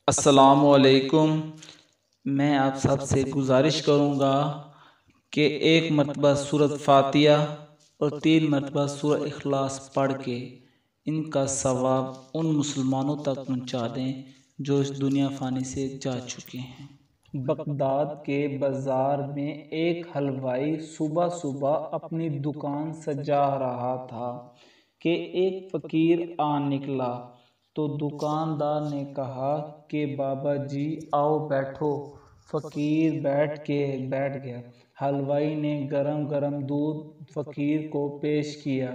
السلام علیکم۔ میں آپ سب سے گزارش کروں گا کہ ایک مرتبہ سورۃ فاتحہ اور 3 مرتبہ سورہ اخلاص پڑھ کے ان کا ثواب ان مسلمانوں تک پہنچا دیں جو اس دنیا فانی سے جا چکے ہیں۔ بغداد کے بازار میں ایک حلوائی صبح صبح اپنی دکان سجا رہا تھا کہ ایک فقیر آ نکلا تو دکاندار نے کہا کہ بابا جی آؤ بیٹھو۔ فقیر بیٹھ گیا۔ حلوائی نے گرم گرم دودھ فقیر کو پیش کیا۔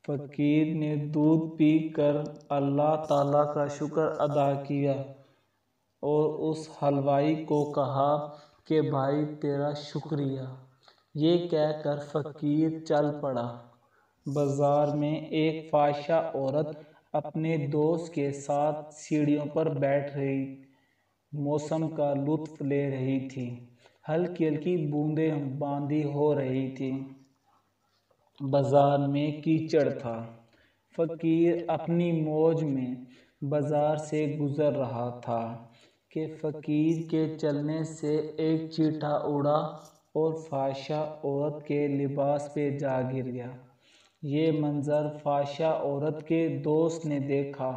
فقیر نے دودھ پی کر اللہ تعالیٰ کا شکر ادا کیا اور اس حلوائی کو کہا کہ بھائی تیرا شکریہ۔ یہ کہہ کر فقیر چل پڑا۔ بازار میں ایک فاحشہ عورت اپنے دوست کے ساتھ سیڑھیوں پر بیٹھ رہی موسم کا لطف لے رہی تھی۔ ہلکی ہلکی بوندیں باندھی ہو رہی تھی۔ بازار میں کیچڑ تھا۔ فقیر اپنی موج میں بازار سے گزر رہا تھا کہ فقیر کے چلنے سے ایک چیٹا اڑا اور فاحشہ عورت کے لباس پہ جا گر گیا۔ یہ منظر فاحشہ عورت کے دوست نے دیکھا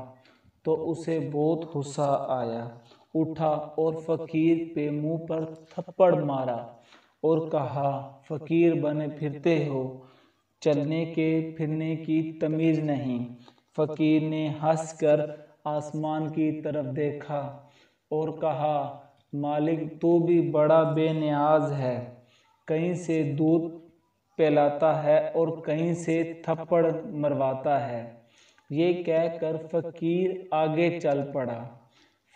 تو اسے بہت غصہ آیا۔ اٹھا اور فقیر پہ منہ پر تھپڑ مارا اور کہا فقیر بنے پھرتے ہو، چلنے کے پھرنے کی تمیز نہیں۔ فقیر نے ہنس کر آسمان کی طرف دیکھا اور کہا مالک تو بھی بڑا بے نیاز ہے، کہیں سے دودھ پلاتا ہے اور کہیں سے تھپڑ مرواتا ہے۔ یہ کہہ کر فقیر آگے چل پڑا۔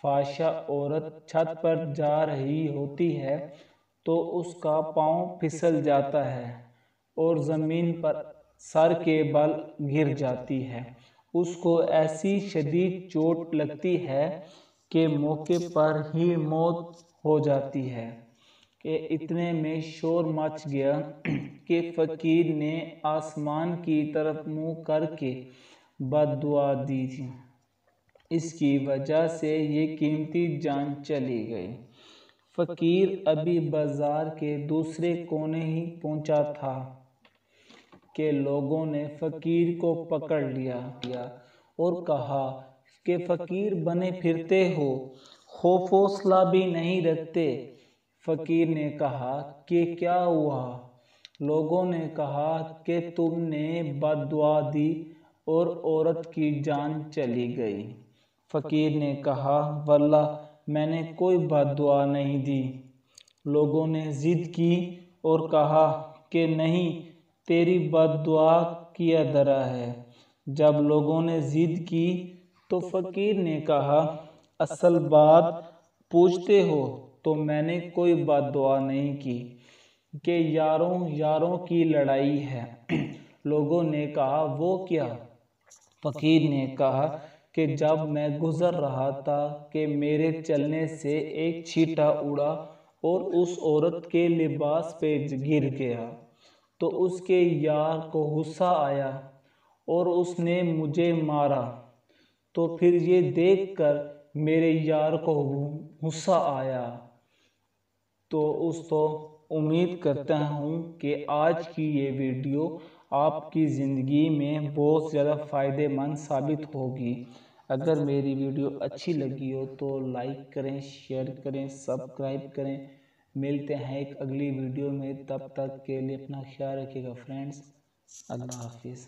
فاحشہ عورت چھت پر جا رہی ہوتی ہے تو اس کا پاؤں پھسل جاتا ہے اور زمین پر سر کے بل گر جاتی ہے۔ اس کو ایسی شدید چوٹ لگتی ہے کہ موقع پر ہی موت ہو جاتی ہے کہ اتنے میں شور مچ گیا کہ فقیر نے آسمان کی طرف منہ کر کے بد دعا دی۔ اس کی وجہ سے یہ قیمتی جان چلی گئی۔ فقیر ابھی بازار کے دوسرے کونے ہی پہنچا تھا کہ لوگوں نے فقیر کو پکڑ لیا اور کہا کہ فقیر بنے پھرتے ہو، خوف و حوصلہ بھی نہیں رکھتے۔ فقیر نے کہا کہ کیا ہوا؟ لوگوں نے کہا کہ تم نے بد دعا دی اور عورت کی جان چلی گئی۔ فقیر نے کہا واللہ میں نے کوئی بد دعا نہیں دی۔ لوگوں نے ضد کی اور کہا کہ نہیں تیری بد دعا کیا درا ہے۔ جب لوگوں نے ضد کی تو فقیر نے کہا اصل بات پوچھتے ہو تو میں نے کوئی بد دعا نہیں کی کہ یاروں کی لڑائی ہے۔ لوگوں نے کہا وہ کیا؟ فقیر نے کہا کہ جب میں گزر رہا تھا کہ میرے چلنے سے ایک چیٹا اڑا اور اس عورت کے لباس پہ گر گیا تو اس کے یار کو غصہ آیا اور اس نے مجھے مارا، تو پھر یہ دیکھ کر میرے یار کو غصہ آیا تو امید کرتا ہوں کہ آج کی یہ ویڈیو آپ کی زندگی میں بہت زیادہ فائدہ مند ثابت ہوگی۔ اگر میری ویڈیو اچھی لگی ہو تو لائک کریں، شیئر کریں، سبسکرائب کریں۔ ملتے ہیں ایک اگلی ویڈیو میں، تب تک کے لیے اپنا خیال رکھیے گا فرینڈز۔ اللہ حافظ۔